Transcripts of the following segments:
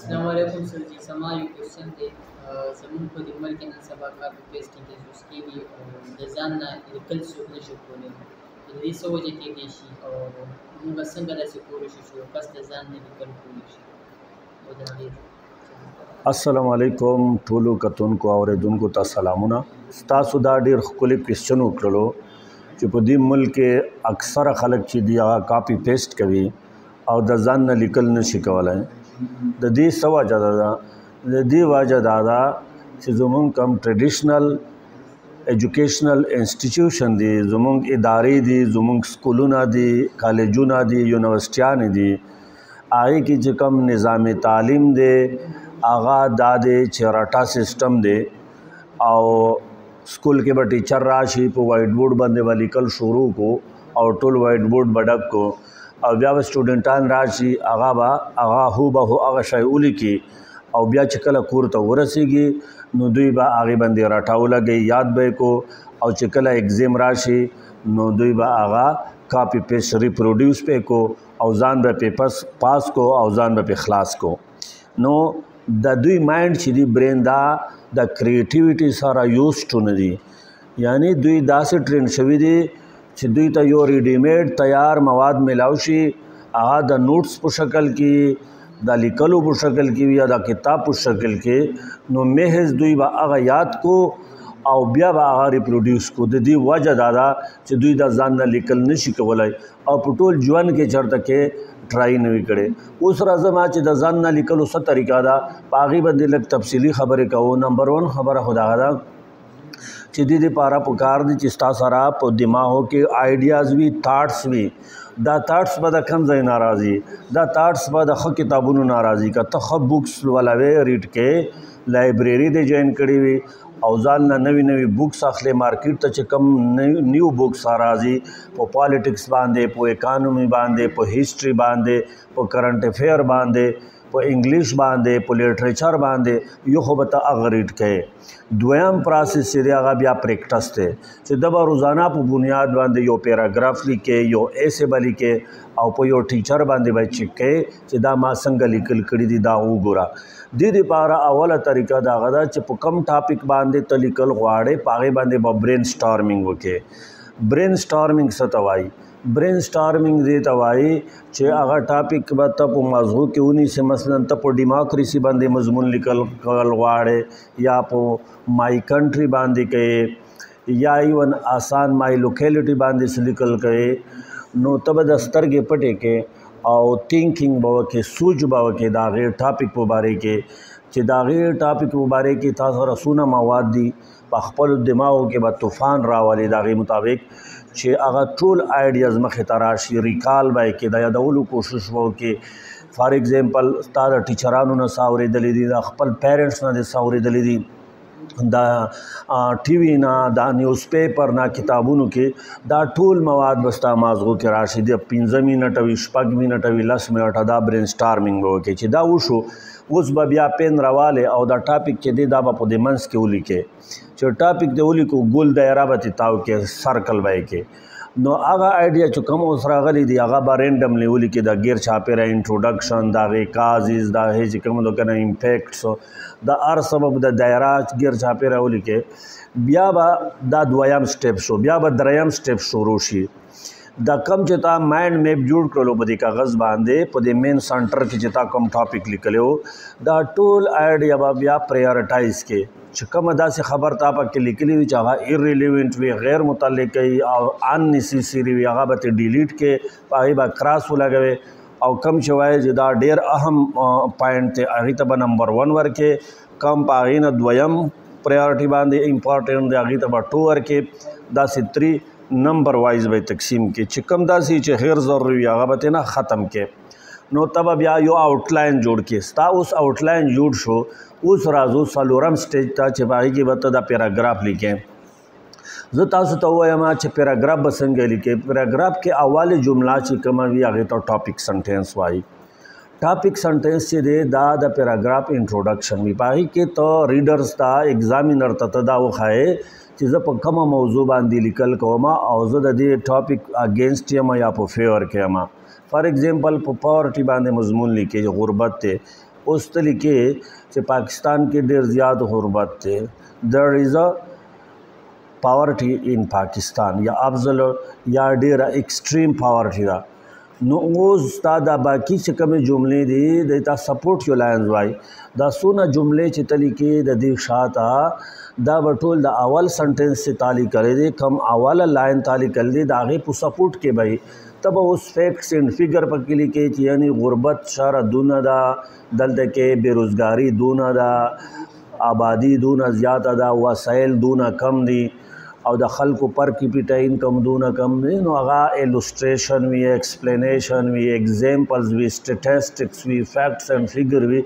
السلام علیکم سر جی سما یو کوېسچن دی زموږ په دې ملک کې نن سبا کاپي پیسټینګ یوز کېږي او د ځان نه لیکل څوک نشي کولی نو د دې څه وجه کېدی شي او موږ څنګه داسې کولی شو چې یو کس د ځان نه لیکل کولی شي او د هغې السلام علیکم ټولو کتونکو او اوریدونکو ته سلامونه. ستاسو دا ډیر ښکلی کوېسچن وکړلو چې په دې ملک کې اکثره خلک چې دی هغه کاپي پیسټ کوي او د ځان نه لیکل نشي کولی. د دې څه وجه ده؟ د دې وجه دا ده چې زمونږ کم ټریډیشنل ایجوکیشنل انسټیټیوشن دي، زمونږ ادارې دي، زمونږ سکولونه دي، کالجونه دي، یونیورسټیانې دي، هغې کې چې کم نظام تعلیم دی هغه دا دی چې رټا سسټم دی او سکول کې به ټیچر راشي په وایټ بورډ باندې به لیکل شروع کو او ټول وایټ بورډ به ډک کو او بیا به سټوډنټان راشي هغه هو به هغه شی ولیکي او بیا چې کله کور ته ورسیږي نو دوی به هغې باندې رټا ولګوي، یاد به یې کو او چې کله ایګزام راشي نو دوی به هغه کاپي پیسټ ریپروډیوس پې کو او ځان به پې پاس کو او ځان به پې خلاص کو. نو د دوی مایند چې دی برین دا د کریټیویټي سره یوزډ نه دي، یعنی دوی داسې ټرین شوي دي چې دوی ته یو ریډیمیډ تیار مواد میلاو شي، هغه د نوټس په شکل کې، د لیکلو په شکل کې یا د کتاب په شکل کې، نو محض دوی به هغه یاد کو او بیا به هغه ریپروډیوس کو. د دې وجه دا ده چې دوی د ځان نه لیکل نشي کولی او په ټول ژوند کې چېرته کې ټرای نه وي کړی. اوس راځم چې د ځان نه لیکلو څه طریقه ده، په هغې باندې لږ تفصیلي خبرې کوو. نمبر 1 خبره خو دغه ده چې دې دپاره پکار دي چې ستا سره په دماغو کې آیډیاز وي، تاټس وي. دا تاټس به د کوم ځای نه راځي؟ دا تاټس به د ښه کتابونو نه راځي. که ته ښه بکس ولوې، ریډ کې، لایبرري دې جوین کړې وي او ځان نه نوي نوي بکس اخلې، مارکیټ ته چې کوم نیو بکس راځي په پالیټکس باندې، په اکانومي باندې، په هسټري باندې، په کرنٹ افیر باندې، په انګلیش باندې، په لیټریچر باندې، یو خو به ته هغه ریډ کوې. دویم پروسس چې دی هغه بیا پریکټس دی چې د به روزانه په بنیاد باندې یو پیراګراف لیکې، یو ایسې به لیکې او په یو ټیچر باندې به چیک کوې چې دا ما څنګه لیکل کړي دي، دا وګوره. دې دپاره اوله طریقه دا هغه ده چې په کم ټاپک باندې ته لیکل غواړې په هغې باندې به برین سټارمنګ وکړې. برین سټارمنګ څه ته وایي؟ برین سټارمنګ دې ته وایي چې هغه ټاپک به ته په موضوع کې ونیسې. مثلا ته په ډیموکراسي باندې مضمون لیکل غواړې یا په مای کنټري باندې کوې یا ایون آسان مای لوکیلټي باندې څه لیکل کوې، نو ته به د سترګې پټې کې او تھینکینګ به وکړې، سوچ به وکړې د هغې ټاپک په باره کې چې د هغې ټاپک په باره کې تا سره څونه مواد دي، په خپلو دماغو کې به طوفان راولي د هغې مطابق چې هغه ټول آیډیاز مخې ته راشي. ریکال به یې کې، د یادولو کوشش به وکړې. فار ایگزامپل ستا د ټیچرانو نه څه اورېدلي دي، د خپل پیرنټس نه دې څه اورېدلي دي، د ټي وي نه، د نیوز پیپر نه، کتابونو کې، دا ټول مواد به ستا مازغو کې راشي. د 15 منټه وي، 6 منټه وي، 10 منټه، دا برین سټارمنګ به وکړې. چې دا وشو اوس به بیا پین راوالی او دا ټاپک چې دی دا به په دې منځ کې ولیکې. چې ټاپک دې ولیکو ګول دایره به ترې تاو کې، سرکل به یې کې. نو هغه آیډیا چې کوم اوس راغلی دی هغه به رینډملی ولیکې، د غیر چاپېره انټروډکشن، د هغې کازز، د هغې چې کوم د که نه امپیکټس، د هر سبب د دایره غیر چاپېره ولیکې. بیا به دا دویم سټیپ شو، بیا به دریم سټیپ شروع شي. دا کم چې تا مایند میپ جوړ کړلو په دې کاغذ باندې، په دې مین سنټر کې چې تا کوم ټاپک لیکلی و، دا ټول آیډیا به بیا پریارټایز کې چې کومه داسې خبر تا پکې لیکلي وي چې هغه ایرریلیونټ وي، غیر متعلق وي او ان نیسیسري وي، هغه به ترې ډیلیټ کې، په هغې به کراس ولګوې. او کم چې وایي چې دا ډېر اهم پوینټ دی هغې ته به نمبر 1 ورکې، کم په هغې نه دویم پریارټي باندې امپارټنټ دی هغې ته به 2 ورکې. داسې 3 نمبر وایز به تقسیم کې، چې کم داسې چې غیر ضروري وي هغه به ترې نه ختم کې. نو ته به بیا یو آؤټلاین جوړ کې. ستا اوس آؤټلاین جوړ شو، اوس راځو څلورم سټیج ته چې په هغې کې به ته دا پیراګراف لیکې. زه تاسو ته ووایم چې پیراګراف به څنګه لیکې. پیراګراف کې اولې جمله چې کومه وي هغې ته ټاپک سنټینس وایي. ټاپک سنټینس چې دی دا د پیراګراف انټروډکشن وي. په هغې کې ته ریډرز ته، ایګزامینر ته دا وښایې چې زه په کومه موضوع باندې لیکل کوم او زه د دې ټاپک اگینسټ یم یا په فیور کې یم. فار ایگزامپل په پاورټي باندې مضمون لیکې، غربت دی، اوس ته لیکې چې پاکستان کې ډېر زیات غربت دی. there is a poverty in پاکستان یا افضل یا ډېره ایکسټریم پاورټي ده. نو اوس دا د باقي چې کومې جملې دي د تا سپورټ یو لاینز وایي دا څونه جملې چې ته لیکې د دې شاته دا به ټول د اول سنټنس سے تعلق کړی دی کم اوله لاین تعلق کړی دی د هغې په سپورټ کې به ته به اوس فیکټس اینډ فیګر پکې لیکې چې یعنی غربت شاره دونه ده دلته کې بېروزګاري دونه ده آبادي دونه زیاته ده وسایل دونه کم دي او د خلکو پر کیپیټا انکم دونه کم دی. نو هغه ایلوسټریشن وي ایکسپلینیشن وي ایگزامپلز وي سټیټسټکس وي فیکټس اینډ فیګر وي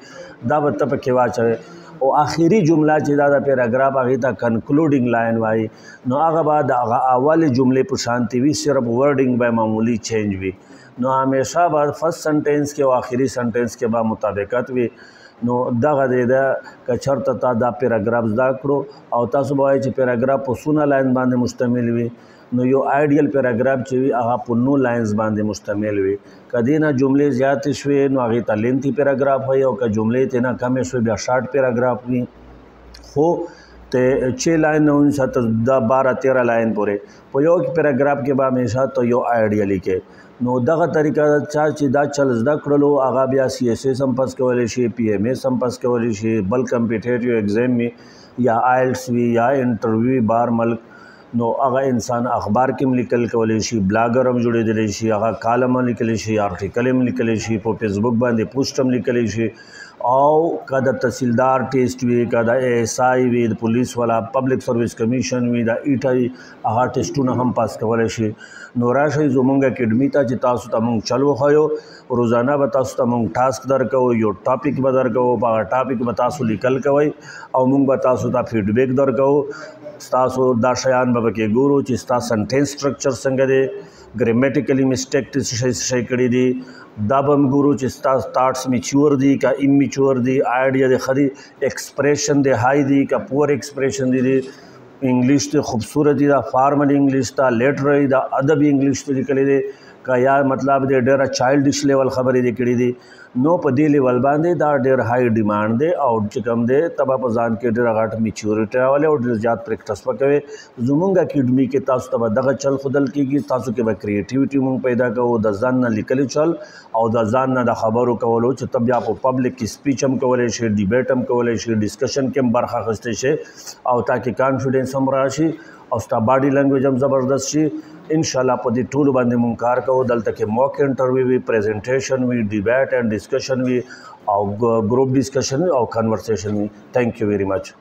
دا به ته پکې واچوې او آخري جمله چې دا د پیراګراف هغې ته کنکلوډینګ لاین وایي نو هغه به د هغه اولې جملې په شانتي وي صرف ورډینګ به معمولی چینج وي. نو همیشه به فرست سنټینس کې او آخري سنټینس کې به مطابقت وي. نو دغه دی ده که چېرته تا دا پیراګراف زده کړو او تاسو به وایئ چې پیراګراف په څونه لاین باندې مشتمل وي نو یو آیډیل پیراګراف چې وي هغه په 9 لاینز باندې مشتمل وي. که دې نه جملې زیاتې شوې نو هغې ته لینتي پیراګراف وایي او که جملې ترې نه کمې شوې بیا شارټ پیراګراف وي. خو ته 6 لاین نه ونیسه ته 12-13 لاین پورې په یو پیراګراف کې به همیشه ته یو آیډیا لیکې. نو دغه طریقه چا چې دا چل زده کړلو هغه بیا سی ایس ایس هم پس کولی شي پی ایم ایس هم پس کولی شي بل کمپیټیټیو ایگزام وي یا آیلټس وي یا انټرویو بار ملک نو هغه انسان اخبار کې هم لیکل کولی شي بلاګر هم جوړېدلی شي هغه کالم هم لیکلی شي آرټیکل هم لیکلی شي په فیسبوک باندې پوسټ هم لیکلی شي او که د تحصیلدار ټیسټ وي که د اے ایس آی وي د پولیس والا پبلک سروس کمیشن وي د ایټای هغه ټیسټونه هم پاس کولی شي. نو راشئ زموږ اکیډمي ته چې تاسو ته موږ چل وښیو روزانه به تاسو ته موږ ټاسک درکوو یو ټاپک به درکوو په هغه ټاپک به تاسو لیکل کوئ او موږ به تاسو ته فیډبیک درکوو. ستاسو دا شیان به پکې ګورو چې ستا سنټینس سټرکچر څنګه دی ګرامیټیکلی مسټیک څه شی کړي دي دا به هم ګورو چې ستا تھاټس میچور دي که اممیچور دي آیډیا د ښه دي ایکسپریشن د های دي که پور ایکسپریشن دي انګلیش ته خوبصورتي ده فارمل انګلیش ته لیټرري ده ادبي انګلیش ته لیکلی دی که یا مطلب دی ډېره چایلډش لیول خبرې دې کړي دي نو په دې لیول باندې دا ډېر های ډیمانډ دی او چې کوم دی ته به په ځان کې ډېره غټ میچورټي راولې او ډېر زیات پریکټس به کوې. زموږ اکیډمي کې تاسو ته به دغه چل ښودل کېږي تاسو کې به کریټیویټي مونږ پیدا کوو د ځان نه لیکلي چل او د ځان نه د خبرو کولو چې ته بیا په پبلک کې سپیچ هم کولی شي ډیبیټ هم کولی شي ډسکشن کې هم برخه اخیستی شي او تا کې کانفیډنس هم راشي او ستا باډي لینګویج هم زبردست شي. انشاءالله په دې ټولو باندې مونږ کار کوو. دلته کې موک انټرویو وي پریزنټیشن وي ډیبیټ اینډ ډسکشن وي او ګروپ ډسکشن وي او کنورسیشن وي. تھینک یو ویری مچ.